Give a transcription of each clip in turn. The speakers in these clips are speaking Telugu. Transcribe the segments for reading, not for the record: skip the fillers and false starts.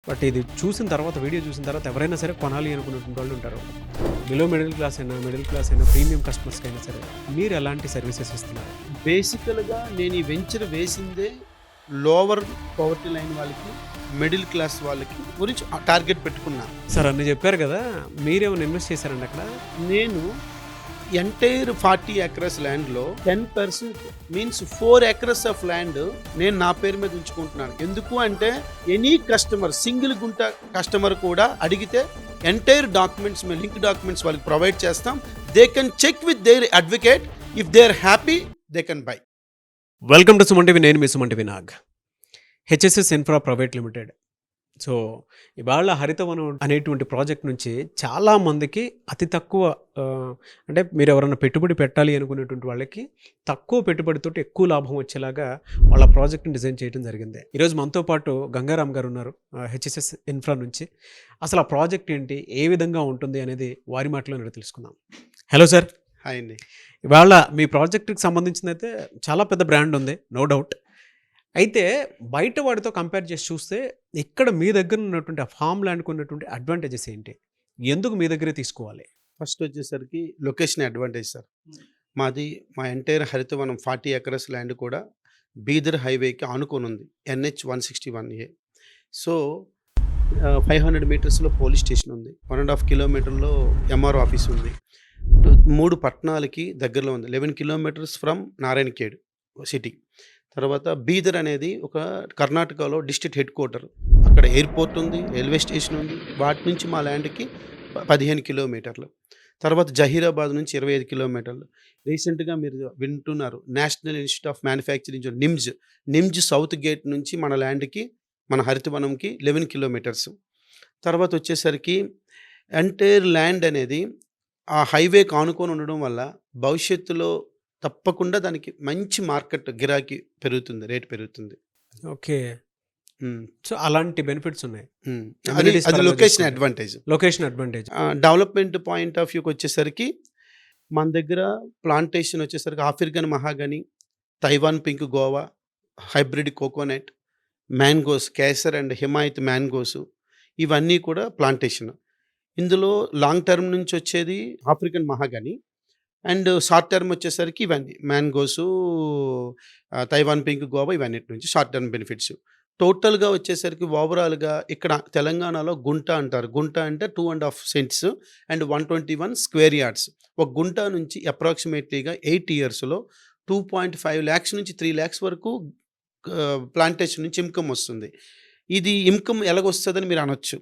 బట్ ఇది చూసిన తర్వాత, వీడియో చూసిన తర్వాత ఎవరైనా సరే కొనాలి అనుకునేటువంటి వాళ్ళు ఉంటారు. బిలో మిడిల్ క్లాస్ అయినా, మిడిల్ క్లాస్ అయినా, ప్రీమియం కస్టమర్స్కి అయినా సరే మీరు ఎలాంటి సర్వీసెస్ ఇస్తున్నారు? బేసికల్గా నేను ఈ వెంచర్ వేసిందే లోవర్ పవర్టీ లైన్ వాళ్ళకి, మిడిల్ క్లాస్ వాళ్ళకి గురించి టార్గెట్ పెట్టుకున్నా. సార్ అన్ని చెప్పారు కదా, మీరేమైనా ఇన్వెస్ట్ చేశారండి అక్కడ? నేను ఎంటైర్ 40 acres ల్యాండ్లో 10% మీన్స్ 4 acres ఆఫ్ ల్యాండ్ నేను నా పేరు మీద ఉంచుకుంటున్నాను. ఎందుకు అంటే ఎనీ కస్టమర్, సింగిల్ గుంట కస్టమర్ కూడా అడిగితే ఎంటైర్ డాక్యుమెంట్స్, మేము లింక్ డాక్యుమెంట్స్ వాళ్ళకి ప్రొవైడ్ చేస్తాం. They can check with their advocate. If they are happy they can buy. Welcome to Suman TV. నేను మీ Suman TV Nag. HSS infra private limited. So ఇవాళ హరితవనం అనేటువంటి ప్రాజెక్ట్ నుంచి చాలామందికి అతి తక్కువ అంటే మీరు ఎవరైనా పెట్టుబడి పెట్టాలి అనుకునేటువంటి వాళ్ళకి తక్కువ పెట్టుబడితోటి ఎక్కువ లాభం వచ్చేలాగా వాళ్ళ ప్రాజెక్ట్ని డిజైన్ చేయడం జరిగింది. ఈరోజు మనతో పాటు గంగారాం గారు ఉన్నారు హెచ్ఎస్ఎస్ ఇన్ఫ్రా నుంచి. అసలు ఆ ప్రాజెక్ట్ ఏంటి, ఏ విధంగా ఉంటుంది అనేది వారి మాటలో తెలుసుకుందాం. Hello sir. హాయ్ అండి. ఇవాళ మీ ప్రాజెక్ట్కి సంబంధించింది అయితే చాలా పెద్ద బ్రాండ్ ఉంది, నో డౌట్. అయితే బయట వాడితో కంపేర్ చేసి చూస్తే ఇక్కడ మీ దగ్గర ఉన్నటువంటి ఆ ఫామ్ ల్యాండ్కి ఉన్నటువంటి అడ్వాంటేజెస్ ఏంటి, ఎందుకు మీ దగ్గరే తీసుకోవాలి? ఫస్ట్ వచ్చేసరికి లొకేషన్ అడ్వాంటేజ్ సార్. మాది మా ఎంటైర్ హరితవనం 40 acres ల్యాండ్ కూడా బీదర్ హైవేకి ఆనుకొని ఉంది, NH 161A. సో 500 మీటర్స్లో పోలీస్ స్టేషన్ ఉంది, 1.5 కిలోమీటర్లో MRO ఆఫీస్ ఉంది, 3 పట్టణాలకి దగ్గరలో ఉంది, 11 kilometers ఫ్రమ్ నారాయణఖేడ్ సిటీ. తర్వాత బీదర్ అనేది ఒక కర్ణాటకలో డిస్ట్రిక్ట్ హెడ్ క్వార్టర్, అక్కడ ఎయిర్పోర్ట్ ఉంది, రైల్వే స్టేషన్ ఉంది. వాటి నుంచి మా ల్యాండ్కి 15 kilometers. తర్వాత జహీరాబాద్ నుంచి 25 kilometers. రీసెంట్గా మీరు వింటున్నారు national institute of manufacturing NIMZ south gate నుంచి మన ల్యాండ్కి, మన హరితవనంకి 11 kilometers. తర్వాత వచ్చేసరికి ఎంటైర్ ల్యాండ్ అనేది ఆ హైవేకి ఆనుకొని ఉండడం వల్ల భవిష్యత్తులో తప్పకుండా దానికి మంచి మార్కెట్ గిరాకీ పెరుగుతుంది, రేట్ పెరుగుతుంది. ఓకే. సో అలాంటి బెనిఫిట్స్ ఉన్నాయి. అది location advantage. Location advantage. Development point of వ్యూకి వచ్చేసరికి మన దగ్గర ప్లాంటేషన్ వచ్చేసరికి African mahogany, Taiwan pink guava, hybrid coconut, mangoes, Kesar and Himayat mangoes, ఇవన్నీ కూడా ప్లాంటేషన్. ఇందులో లాంగ్ టర్మ్ నుంచి వచ్చేది African mahogany, and short term వచ్చేసరికి ఇవన్నీ మ్యాంగోసు, తైవాన్ పింక్ గోవా, ఇవన్నిటి నుంచి షార్ట్ టర్మ్ బెనిఫిట్స్. టోటల్గా వచ్చేసరికి ఓవరాల్గా ఇక్కడ తెలంగాణలో గుంట అంటారు. గుంట అంటే 2.5 cents అండ్ 121 square yards. ఒక గుంట నుంచి అప్రాక్సిమేట్లీగా 8 yearsలో 2.5 lakhs నుంచి 3 lakhs వరకు ప్లాంటేషన్ నుంచి ఇన్కమ్ వస్తుంది. ఇది ఇన్కమ్ ఎలాగొస్తుందని మీరు అనొచ్చు.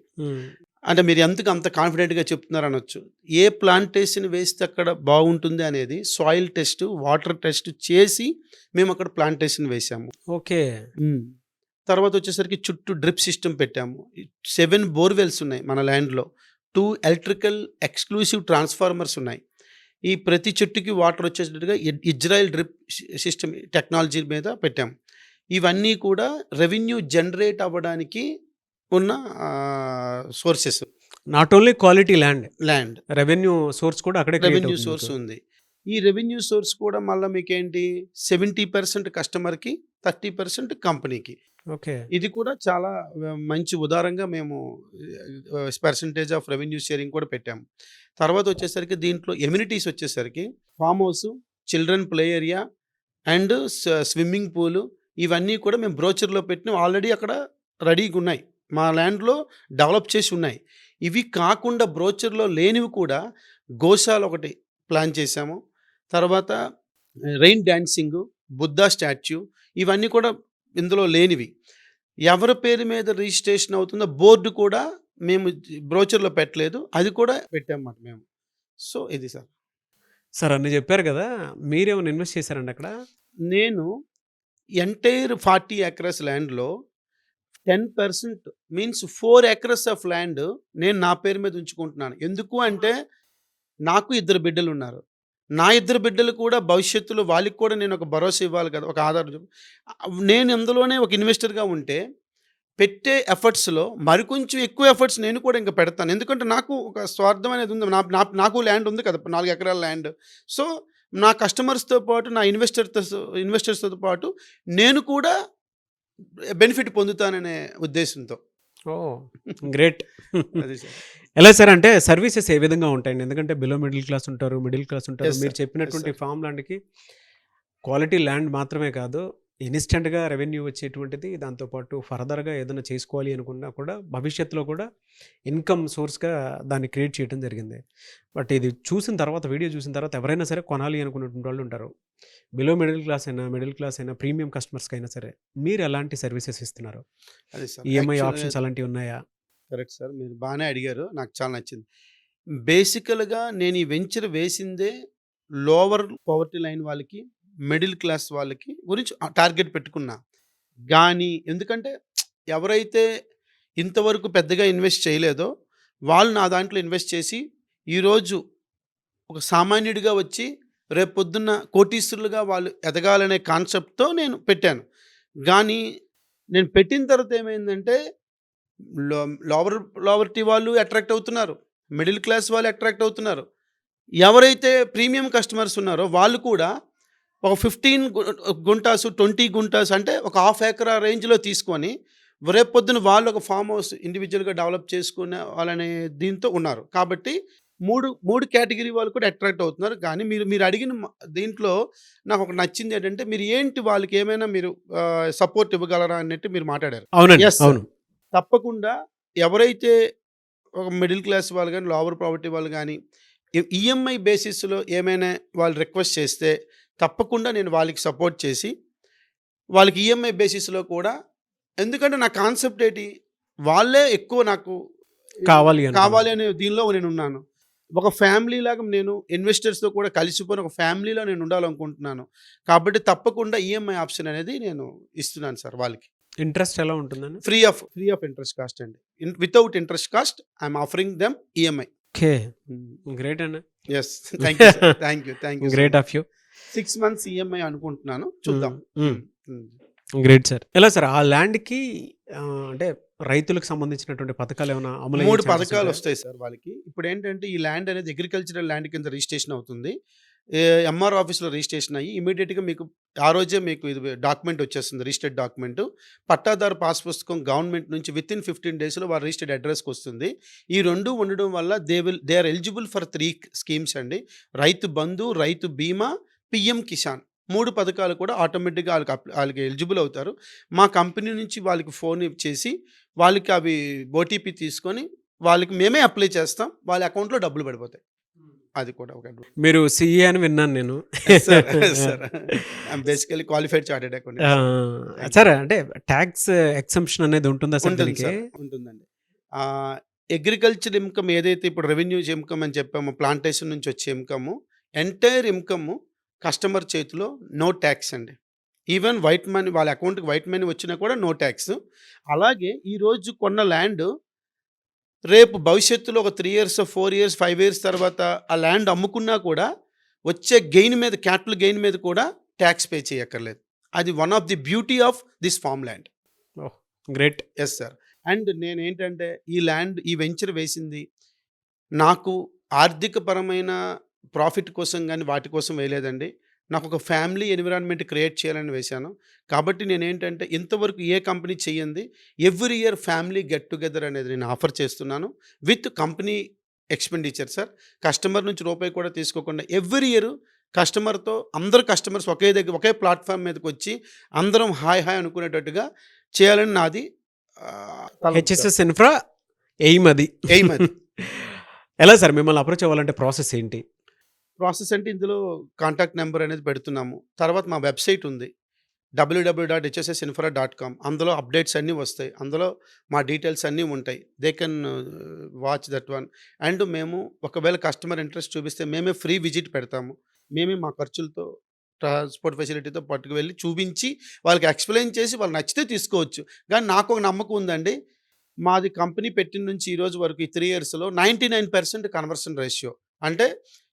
అంటే మీరు ఎందుకు అంత కాన్ఫిడెంట్గా చెప్తున్నారు అనొచ్చు. ఏ ప్లాంటేషన్ వేస్తే అక్కడ బాగుంటుంది అనేది సాయిల్ టెస్ట్, వాటర్ టెస్ట్ చేసి మేము అక్కడ ప్లాంటేషన్ వేసాము. ఓకే. తర్వాత వచ్చేసరికి చుట్టూ డ్రిప్ సిస్టమ్ పెట్టాము. 7 borewells ఉన్నాయి మన ల్యాండ్లో, 2 electrical ఎక్స్క్లూసివ్ ట్రాన్స్ఫార్మర్స్ ఉన్నాయి. ఈ ప్రతి చెట్టుకి వాటర్ వచ్చేటట్టుగా ఇజ్రాయిల్ డ్రిప్ సిస్టమ్ టెక్నాలజీ మీద పెట్టాము. ఇవన్నీ కూడా రెవెన్యూ జనరేట్ అవ్వడానికి ఉన్న sources. Not only quality land revenue source కూడా అక్కడే రెవెన్యూ సోర్స్ ఉంది. ఈ రెవెన్యూ సోర్స్ కూడా మళ్ళీ మీకేంటి 70% కస్టమర్కి, 30% కంపెనీకి. ఓకే. ఇది కూడా చాలా మంచి ఉదారంగా మేము పర్సంటేజ్ ఆఫ్ రెవెన్యూ షేరింగ్ కూడా పెట్టాము. తర్వాత వచ్చేసరికి దీంట్లో ఎమ్యూనిటీస్ వచ్చేసరికి farm house, children play area and swimming pool, ఇవన్నీ కూడా మేము బ్రోచర్లో పెట్టిన ఆల్రెడీ అక్కడ రెడీగా ఉన్నాయి, మా ల్యాండ్లో డెవలప్ చేసి ఉన్నాయి. ఇవి కాకుండా బ్రోచర్లో లేనివి కూడా గోశాల ఒకటి ప్లాన్ చేశాము. తర్వాత రెయిన్ డాన్సింగ్, బుద్ధా స్టాచ్యూ, ఇవన్నీ కూడా ఇందులో లేనివి. ఎవరి పేరు మీద రిజిస్ట్రేషన్ అవుతుందో బోర్డు కూడా మేము బ్రోచర్లో పెట్టలేదు, అది కూడా పెట్టామన్నమాట మేము. సో ఇది సార్. సార్ అన్ని చెప్పారు కదా, మీరేమైనా ఇన్వెస్ట్ చేశారండి అక్కడ? నేను ఎంటైర్ 40 acres ల్యాండ్లో 10% మీన్స్ 4 acres ఆఫ్ ల్యాండ్ నేను నా పేరు మీద ఉంచుకుంటున్నాను. ఎందుకు అంటే నాకు 2 బిడ్డలు ఉన్నారు. నా 2 బిడ్డలు కూడా భవిష్యత్తులో వాళ్ళకి కూడా నేను ఒక భరోసా ఇవ్వాలి కదా, ఒక ఆధారం. నేను అందులోనే ఒక ఇన్వెస్టర్గా ఉంటే పెట్టే ఎఫర్ట్స్లో మరికొంచెం ఎక్కువ ఎఫర్ట్స్ నేను కూడా ఇంకా పెడతాను. ఎందుకంటే నాకు ఒక స్వార్థం అనేది ఉంది, నాకు ల్యాండ్ ఉంది కదా, 4 acres ల్యాండ్. సో నా కస్టమర్స్తో పాటు, నా ఇన్వెస్టర్స్తో పాటు నేను కూడా బెనిఫిట్ పొందుతాననే ఉద్దేశంతో. ఓహ్! గ్రేట్. అది సార్. ఎలా సార్ అంటే సర్వీసెస్ ఏ విధంగా ఉంటాయండి? ఎందుకంటే బిలో మిడిల్ క్లాస్ ఉంటారు, మిడిల్ క్లాస్ ఉంటారు. యెస్ మీరు సార్. యెస్ చెప్పినటువంటి సార్. ఫార్మ్ ల్యాండ్‌కి క్వాలిటీ ల్యాండ్ మాత్రమే కాదు, ఇన్‌స్టంట్‌గా రెవెన్యూ వచ్చేటువంటిది. దాంతో పాటు ఫర్దర్‌గా ఏదైనా చేసుకోవాలి అనుకున్నా కూడా భవిష్యత్తులో కూడా ఇన్‌కమ్ సోర్స్‌గా దాన్ని క్రియేట్ చేయడం జరిగింది. బట్ ఇది చూసిన తర్వాత, వీడియో చూసిన తర్వాత ఎవరైనా సరే కొనాలి అనుకునేటువంటి వాళ్ళు ఉంటారు. బిలో మిడిల్ క్లాస్ అయినా, ప్రీమియం కస్టమర్స్‌కైనా సరే. మీరు ఎలాంటి సర్వీసెస్ ఇస్తున్నారు? అదే సార్. ఈఎంఐ యాక్చువల్‌గా ఆప్షన్స్ అలాంటివి ఉన్నాయా? Correct sir. మీరు బానే అడిగారు. నాకు చాలా నచ్చింది. బేసికల్‌గా నేను ఈ వెంచర్ వేసిందే లోవర్ పవర్టీ లైన్ వాళ్ళకి, మిడిల్ క్లాస్ వాళ్ళకి గురించి టార్గెట్ పెట్టుకున్నా. గానీ ఎందుకంటే ఎవరైతే ఇంతవరకు పెద్దగా ఇన్వెస్ట్ చేయలేదో వాళ్ళు నా దాంట్లో ఇన్వెస్ట్ చేసి ఈరోజు ఒక సామాన్యుడిగా వచ్చి రేపొద్దున్న కోటీశ్వరులుగా వాళ్ళు ఎదగాలనే కాన్సెప్ట్‌తో నేను పెట్టాను. గానీ నేను పెట్టిన తర్వాత ఏమైందంటే లో లోవర్ లోవర్టీ వాళ్ళు అట్రాక్ట్ అవుతున్నారు. మిడిల్ క్లాస్ వాళ్ళు అట్రాక్ట్ అవుతున్నారు. ఎవరైతే ప్రీమియం కస్టమర్స్ ఉన్నారో వాళ్ళు కూడా ఒక 15 గుంటాసు, 20 గుంటాస్ అంటే ఒక హాఫ్ ఎకరా రేంజ్‌లో తీసుకొని రేపొద్దున వాళ్ళు ఒక ఫార్మ్ హౌస్ ఇండివిడ్యువల్‌గా డెవలప్ చేసుకునే వాళ్ళనే దీంతో ఉన్నారు. కాబట్టి 3 కేటగిరీ వాళ్ళు కూడా అట్రాక్ట్ అవుతున్నారు. కానీ మీరు మీరు అడిగిన దీంట్లో నాకొకటి నచ్చింది ఏంటంటే మీరు ఏంటి వాళ్ళకి ఏమైనా మీరు సపోర్ట్ ఇవ్వగలరా అన్నట్టు మీరు మాట్లాడారు. అవునండి. Yes sir. అవును. తప్పకుండా ఎవరైతే ఒక మిడిల్ క్లాస్ వాళ్ళు గాని, లోవర్ ప్రాపర్టీ వాళ్ళు గాని, ఈఎంఐ బేసిస్‌లో ఏమైనా వాళ్ళు రిక్వెస్ట్ చేస్తే, తప్పకుండా నేను వాళ్ళకి సపోర్ట్ చేసి, వాళ్ళకి ఈఎంఐ బేసిస్‌లో కూడా ఎందుకంటే నా కాన్సెప్ట్ ఏటి, వాళ్ళే ఎక్కువ నాకు కావాలి అనుకున్నారు. కావాలి అనే దీనిలో నేనున్నాను. ఒక ఫ్యామిలీలాగా నేను ఇన్వెస్టర్స్‌తో కూడా కలిసిపోయిన ఒక ఫ్యామిలీలో నేను ఉండాలనుకుంటున్నాను. కాబట్టి తప్పకుండా ఈఎంఐ ఆప్షన్ అనేది నేను ఇస్తున్నాను సార్ వాళ్ళకి. ఇంట్రెస్ట్ ఎలా ఉంటుందండి? ఫ్రీ ఆఫ్ ఇంట్రెస్ట్ కాస్ట్ అండి. Without interest cost I'm offering them EMI. Okay. హ్మ్. గ్రేట్ అండి. Yes. Thank you sir. Thank you so great much. Of you. 6 months EMI అనుకుంటున్నాను. చూద్దాం. హ్మ్. హ్మ్. Great sir. ఎలా సార్ ఆ ల్యాండ్‌కి అంటే రైతులకు సంబంధించినటువంటి పథకాలేమైనా అమలయ్యే 3 ఛాన్సెస్ ఉంటాయా? పథకాలొస్తాయి సార్ వాళ్ళకి. ఇప్పుడేంటంటే ఈ ల్యాండ్ అనేది అగ్రికల్చరల్ ల్యాండ్ కింద రిజిస్ట్రేషన్ అవుతుంది. ఎంఆర్ ఆఫీస్‌లో రిజిస్ట్రేషన్ అయ్యి ఇమ్మీడియేట్‌గా మీకు ఆ రోజే మీకు ఇది డాక్యుమెంట్ వచ్చేస్తుంది. Registered document. పట్టాదారు పాస్ పుస్తకం గవర్నమెంట్ నుంచి వితిన్ 15 డేస్‌లో వారి రిజిస్టర్డ్ అడ్రెస్‌కొస్తుంది. ఈ 2 ఉండడం వల్ల they are eligible for 3 schemes అండి. రైతు బంధు, రైతు బీమా, పీఎం కిసాన్. 3 పథకాలు కూడా ఆటోమేటిక్‌గా ఆళ్ళకి ఎలిజిబుల్ అవుతారు. మా కంపెనీ నుంచి వాళ్ళకి ఫోన్ చేసి వాళ్ళకి అవి ఓటీపీ తీసుకొని వాళ్ళకి మేమే అప్లై చేస్తాం. వాళ్ళ అకౌంట్‌లో డబ్బులు పడిపోతాయి. అది కూడా ఒక అడ్వాంటేజ్. మీరు సీఏ అని విన్నాను నేను. Yes sir. Yes sir. I'm basically qualified chartered ah! Accountant sir. Thank you. Sir అంటే టాక్స్ ఎగ్జంప్షన్ అనేది ఉంటుందా సార్ ఉంటుంది దీనికి? సార్. ఉంటుందండి. అగ్రికల్చర్ ఇన్‌కమ్ ఏదైతే ఇప్పుడు రెవెన్యూ ఇన్‌కమ్ అని చెప్పామో ప్లాంటేషన్ నుంచి వచ్చే ఇన్‌కమ్ ఎంటైర్ ఇన్‌కమ్ కస్టమర్ చేతిలో నో టాక్స్ అండి. ఈవెన్ వైట్ మనీ వాళ్ళ అకౌంట్‌కి వైట్ మనీ వచ్చినా కూడా నో టాక్స్. అలాగే ఈరోజు కొన్న ల్యాండ్ రేపు భవిష్యత్తులో ఒక 3 ఇయర్స్, 4 ఇయర్స్, 5 ఇయర్స్ తర్వాత ఆ ల్యాండ్ అమ్ముకున్నా కూడా వచ్చే గెయిన్ మీద క్యాపిటల్ గెయిన్ మీద కూడా టాక్స్ పే చేయక్కర్లేదు. అది one of the beauty of this farm land. Oh! Great. Yes sir. And నేనేంటంటే ఈ వెంచర్ వేసింది నాకు ఆర్థికపరమైన ప్రాఫిట్ కోసం గాని, వాటి కోసం వేయలేదండి. నాకొక ఫ్యామిలీ ఎన్విరాన్మెంట్ క్రియేట్ చేయాలని వేశాను. కాబట్టి నేనేంటంటే ఇంతవరకు ఏ కంపెనీ చెయ్యంది every year family get together అనేది నేను ఆఫర్ చేస్తున్నాను. With company expenditure sir. Customer నుంచి రూపాయి కూడా తీసుకోకుండా ఎవ్రీ ఇయర్ కస్టమర్‌తో అందరు కస్టమర్స్ ఒకే ప్లాట్‌ఫార్మ్ మీదకొచ్చి అందరం హాయ్ హాయ్ అనుకునేటట్టుగా చేయాలని నాది తలంపు సార్. హెచ్ఎస్ఎస్ ఇన్ఫ్రా ఎయిమ్ అది. ఎయిమ్ అది. ఎలా సార్ మిమ్మల్ని అప్రోచ్ అవ్వాలంటే ప్రాసెస్ ఏంటి? ప్రాసెస్ అంటే ఇందులో కాంటాక్ట్ నంబర్ అనేది పెడుతున్నాము. తర్వాత మా వెబ్‌సైట్ ఉంది. www.hssinfra.com అందులో అప్డేట్స్ అన్నీ వస్తాయి. అందులో మా డీటెయిల్స్ అన్నీ ఉంటాయి. They can watch that one. And మేము ఒకవేళ కస్టమర్ ఇంట్రెస్ట్ చూపిస్తే మేమే ఫ్రీ విజిట్ పెడతాము. మేమే మా ఖర్చులతో ట్రాన్స్‌పోర్ట్ ఫెసిలిటీతో పట్టుకువెళ్ళి చూపించి వాళ్ళకి ఎక్స్‌ప్లెయిన్ చేసి వాళ్ళు నచ్చితే తీసుకోవచ్చు. కానీ నాకొక నమ్మకం ఉందండి. మాది కంపెనీ పెట్టిన నుంచి ఈ రోజు వరకు ఈ 3 ఇయర్స్‌లో 99% కన్వర్షన్ రేషియో. అంటే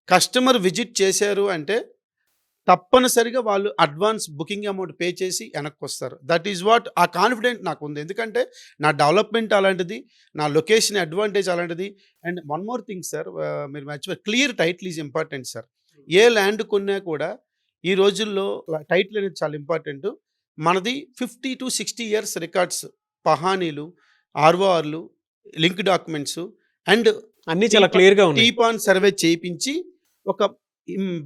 కస్టమర్ విజిట్ చేశారు అంటే తప్పనిసరిగా వాళ్ళు అడ్వాన్స్ బుకింగ్ అమౌంట్ పే చేసి వెనక్కొస్తారు. దట్ ఈస్ వాట్ ఆ కాన్ఫిడెంట్ నాకుంది. ఎందుకంటే నా డెవలప్‌మెంట్ అలాంటిది. నా లొకేషన్ అడ్వాంటేజ్ అలాంటిది. And one more thing sir మీరు మర్చిపోయారు clear title is important sir. A land కొన్నా కూడా ఈ రోజుల్లో టైటిల్ అనేది చాలా ఇంపార్టెంటు. మనది 50-60 ఇయర్స్ రికార్డ్స్, పహానీలు ఆర్ఓఆర్లు, లింక్ డాక్యుమెంట్స్ అండ్ అన్నీ చాలా క్లియర్‌గా ఉన్నాయి. టీపాన్ సర్వే చేయించి ఒక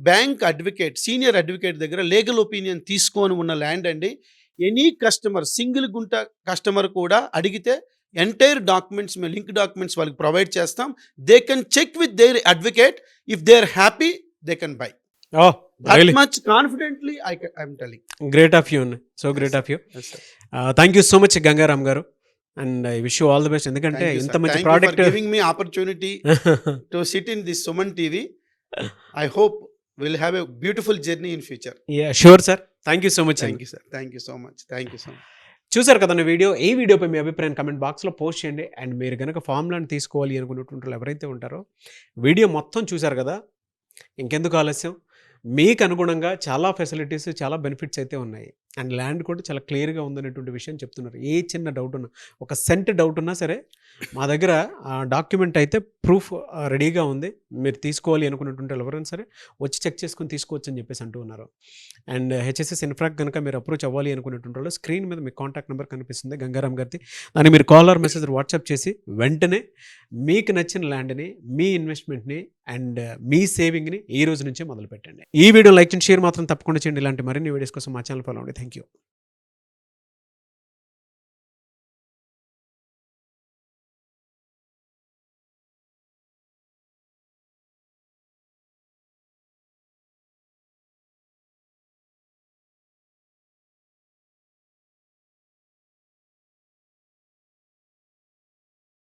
బ్యాంక్ అడ్వకేట్, సీనియర్ అడ్వకేట్ దగ్గర లీగల్ ఒపీనియన్ తీసుకొని ఉన్న ల్యాండ్ అండి. ఎనీ కస్టమర్, సింగిల్ గుంట కస్టమర్ కూడా అడిగితే ఎంటైర్ డాక్యుమెంట్స్, మేము లింక్ డాక్యుమెంట్స్ వాళ్ళకి ప్రొవైడ్ చేస్తాం. They can check with their advocate. If they are happy they can buy. Oh! That really much confidently I'm telling. Great of you అండి. So great of you. Thank you so much Gangaram garu. And I wish you all the best. ఎందుకంటే ఇంత మంచి product giving me opportunity to sit in this Suman TV. I hope will have a beautiful journey in future. Sure sir. Thank you so much. Thank you sir. Thank you so much. Thank you so much. చూసారు కదండి వీడియో. ఈ వీడియోపై మీ అభిప్రాయం కామెంట్ బాక్స్లో పోస్ట్ చేయండి. అండ్ మీరు కనుక ఫార్ములాని తీసుకోవాలి అనుకున్నటువంటి వాళ్ళు ఎవరైతే ఉంటారో వీడియో మొత్తం చూసారు కదా, ఇంకెందుకు ఆలస్యం, మీకు అనుగుణంగా చాలా ఫెసిలిటీస్, చాలా బెనిఫిట్స్ అయితే ఉన్నాయి. అండ్ ల్యాండ్ కూడా చాలా క్లియర్గా ఉందనేటువంటి విషయం చెప్తున్నారు. ఏ చిన్న డౌట్ ఉన్నా, ఒక సెంట్ డౌట్ ఉన్నా సరే మా దగ్గర డాక్యుమెంట్ అయితే ప్రూఫ్ రెడీగా ఉంది. మీరు తీసుకోవాలి అనుకున్నటువంటి ఎవరైనా సరే వచ్చి చెక్ చేసుకొని తీసుకోవచ్చు అని చెప్పేసి అంటూ ఉన్నారు. అండ్ హెచ్ఎస్ఎస్ ఇన్ఫ్రాక్ కనుక మీరు అప్రోచ్ అవ్వాలి అనుకున్నటువంటి వాళ్ళు స్క్రీన్ మీద మీకు కాంటాక్ట్ నెంబర్ కనిపిస్తుంది గంగారాం గారిది. దాన్ని మీరు కాల్ ఆర్ మెసేజ్ వాట్సాప్ చేసి వెంటనే మీకు నచ్చిన ల్యాండ్ని, మీ ఇన్వెస్ట్మెంట్ని అండ్ మీ సేవింగ్ని ఈ రోజు నుంచే మొదలు పెట్టండి. ఈ వీడియో లైక్ అండ్ షేర్ మాత్రం తప్పకుండా చేయండి. ఇలాంటి మరిన్ని వీడియోస్ కోసం మా ఛానల్ ఫాలో అవ్వండి. Thank you.